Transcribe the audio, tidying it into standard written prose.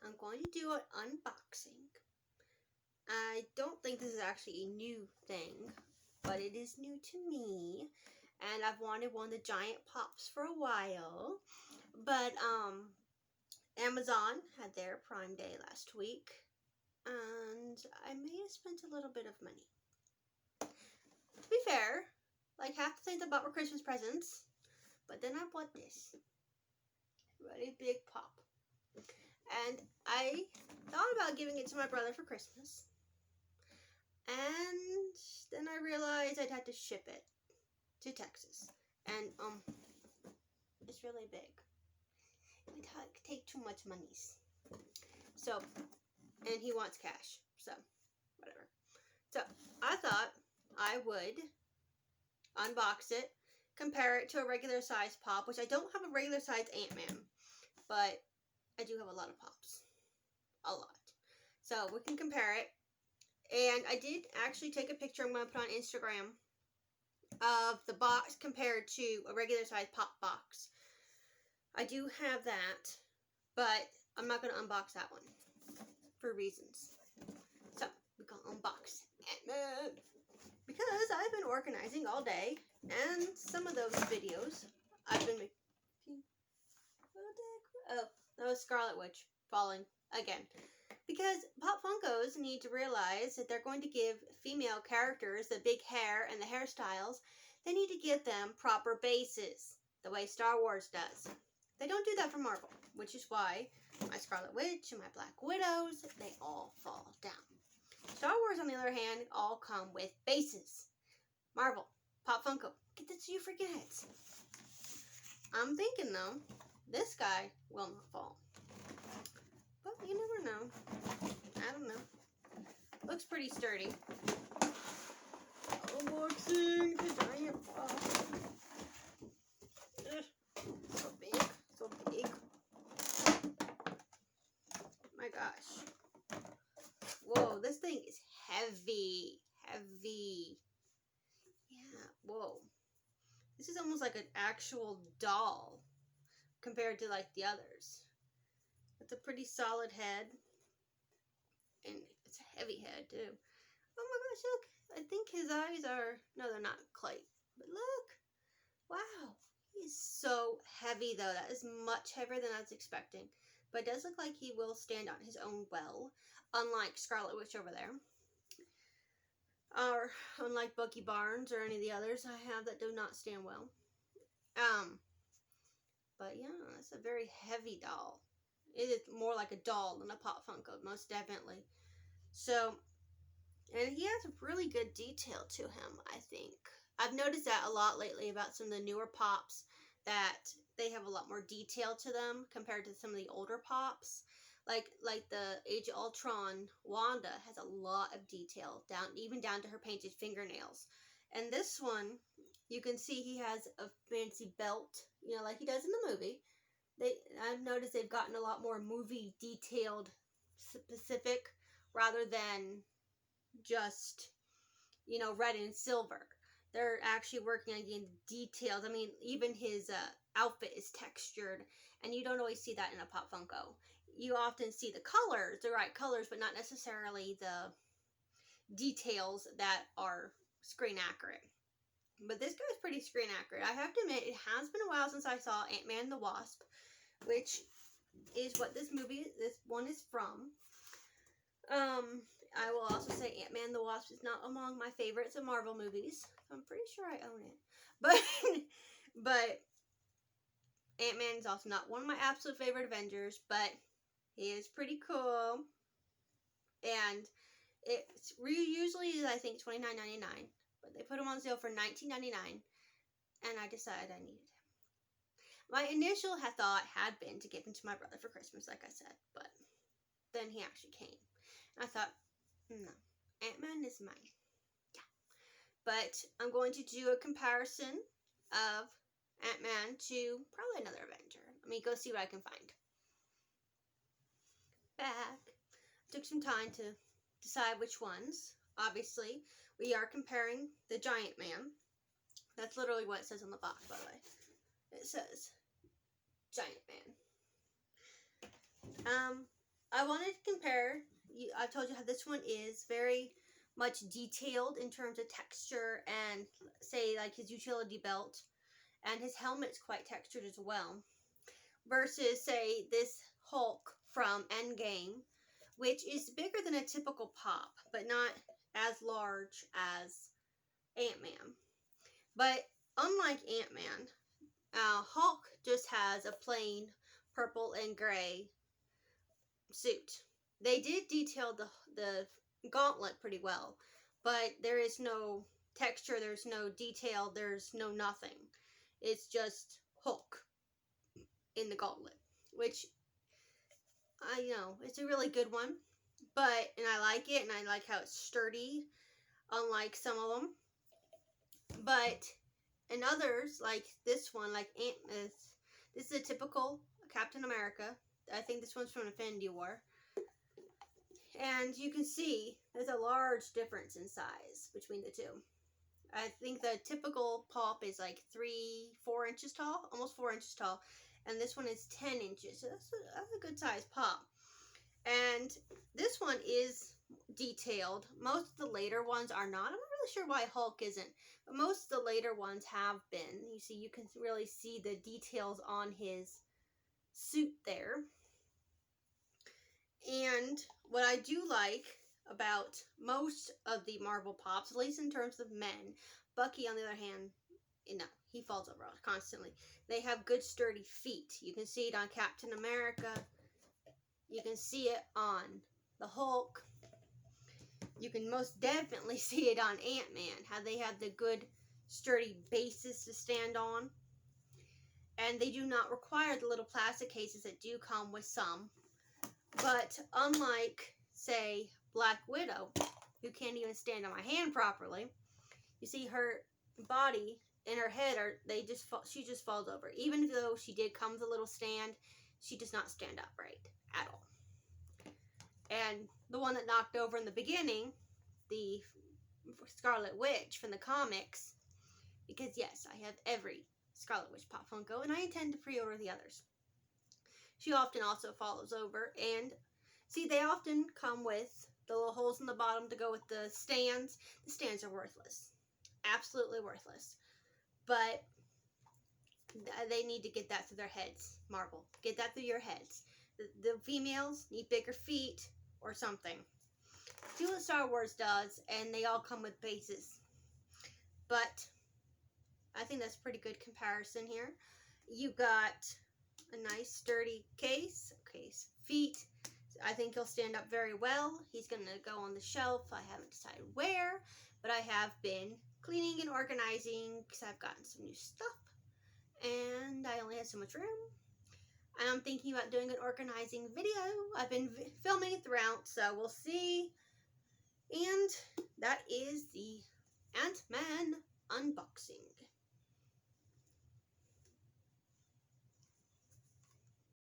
I'm going to do an unboxing. I don't think this is actually a new thing, but it is new to me. And I've wanted one of the giant pops for a while. But, Amazon had their Prime Day last week. And I may have spent a little bit of money. To be fair, like half the things I bought were Christmas presents. But then I bought this. Really big pop. And I thought about giving it to my brother for Christmas. And then I realized I'd have to ship it to Texas. And, it's really big. It would take too much monies. So, and he wants cash. So, whatever. So, I thought I would unbox it, compare it to a regular size pop, which I don't have a regular size Ant-Man, but I do have a lot of pops. A lot. So, we can compare it. And I did actually take a picture I'm going to put on Instagram of the box compared to a regular size pop box. I do have that, but I'm not going to unbox that one for reasons. So, we're going to unbox Ant-Man because I've been organizing all day, and some of those videos I've been making. Oh, that was Scarlet Witch falling again. Because Pop Funkos need to realize that they're going to give female characters the big hair and the hairstyles. They need to give them proper bases, the way Star Wars does. They don't do that for Marvel, which is why my Scarlet Witch and my Black Widows, they all fall down. Star Wars, on the other hand, all come with bases. Marvel, Pop Funko, get this to your freaking heads. I'm thinking, though, this guy will not fall. But you never know. I don't know. Looks pretty sturdy. Unboxing the giant pop. So big. So big. My gosh. Whoa, this thing is heavy. Heavy. Yeah, whoa. This is almost like an actual doll compared to like the others. It's a pretty solid head. And it's a heavy head too. Oh my gosh, look. I think his eyes are, no, they're not quite. But look. Wow. He is so heavy though. That is much heavier than I was expecting. But it does look like he will stand on his own well. Unlike Scarlet Witch over there. Or unlike Bucky Barnes or any of the others I have that do not stand well. But yeah, it's a very heavy doll. It is more like a doll than a Pop Funko, most definitely. So, and he has a really good detail to him, I think. I've noticed that a lot lately about some of the newer pops, that they have a lot more detail to them compared to some of the older pops. Like the Age of Ultron, Wanda has a lot of detail, even down to her painted fingernails. And this one, you can see he has a fancy belt, you know, like he does in the movie. I've noticed they've gotten a lot more movie detailed specific rather than just, you know, red and silver. They're actually working on getting details. I mean, even his outfit is textured, and you don't always see that in a Pop Funko. You often see the colors, the right colors, but not necessarily the details that are screen accurate. But this guy's pretty screen accurate. I have to admit, it has been a while since I saw Ant-Man and the Wasp, which is what this one is from. I will also say Ant-Man and the Wasp is not among my favorites of Marvel movies. I'm pretty sure I own it. But Ant-Man is also not one of my absolute favorite Avengers, but he is pretty cool. And it's usually, I think, $29.99. But they put him on sale for $19.99. And I decided I needed him. My initial thought had been to give him to my brother for Christmas, like I said. But then he actually came. And I thought, no, Ant-Man is mine. Yeah. But I'm going to do a comparison of Ant-Man to probably another Avenger. Let me go see what I can find. Back. Took some time to decide which ones. Obviously, we are comparing the Giant Man. That's literally what it says on the box, by the way. It says Giant Man. I wanted to compare. I told you how this one is very much detailed in terms of texture and, say, like his utility belt, and his helmet's quite textured as well. Versus, say, this Hulk from Endgame, which is bigger than a typical pop, but not as large as Ant-Man. But unlike Ant-Man, Hulk just has a plain purple and gray suit. They did detail the gauntlet pretty well, but there is no texture, there's no detail, there's no nothing. It's just Hulk in the gauntlet, which I know it's a really good one, and I like it, and I like how it's sturdy, unlike some of them. But in others, like this one, like this is a typical Captain America. I think this one's from Infinity War. And you can see there's a large difference in size between the two. I think the typical pop is like 3-4 inches tall, almost 4 inches tall. And this one is 10 inches. So that's a good size pop. And this one is detailed. Most of the later ones are not. I'm not really sure why Hulk isn't. But most of the later ones have been. You see, you can really see the details on his suit there. And what I do like about most of the Marvel pops, at least in terms of men, Bucky, on the other hand, no, he falls over constantly. They have good sturdy feet. You can see it on Captain America. You can see it on the Hulk. You can most definitely see it on Ant-Man, how they have the good sturdy bases to stand on. And they do not require the little plastic cases that do come with some. But unlike, say, Black Widow, who can't even stand on my hand properly, you see her body and her head she just falls over. Even though she did come with a little stand, she does not stand upright at all. And the one that knocked over in the beginning, the Scarlet Witch from the comics, because yes, I have every Scarlet Witch pop Funko, and I intend to pre-order the others. She often also falls over, and see, they often come with the little holes in the bottom to go with the stands. The stands are worthless. Absolutely worthless. But they need to get that through their heads, Marvel. Get that through your heads. The females need bigger feet or something. Do what Star Wars does, and they all come with bases. But I think that's a pretty good comparison here. You got a nice sturdy case, feet. I think he'll stand up very well. He's going to go on the shelf. I haven't decided where, but I have been cleaning and organizing because I've gotten some new stuff, and I only had so much room. And I'm thinking about doing an organizing video. I've been filming it throughout, so we'll see. And that is the Ant-Man unboxing.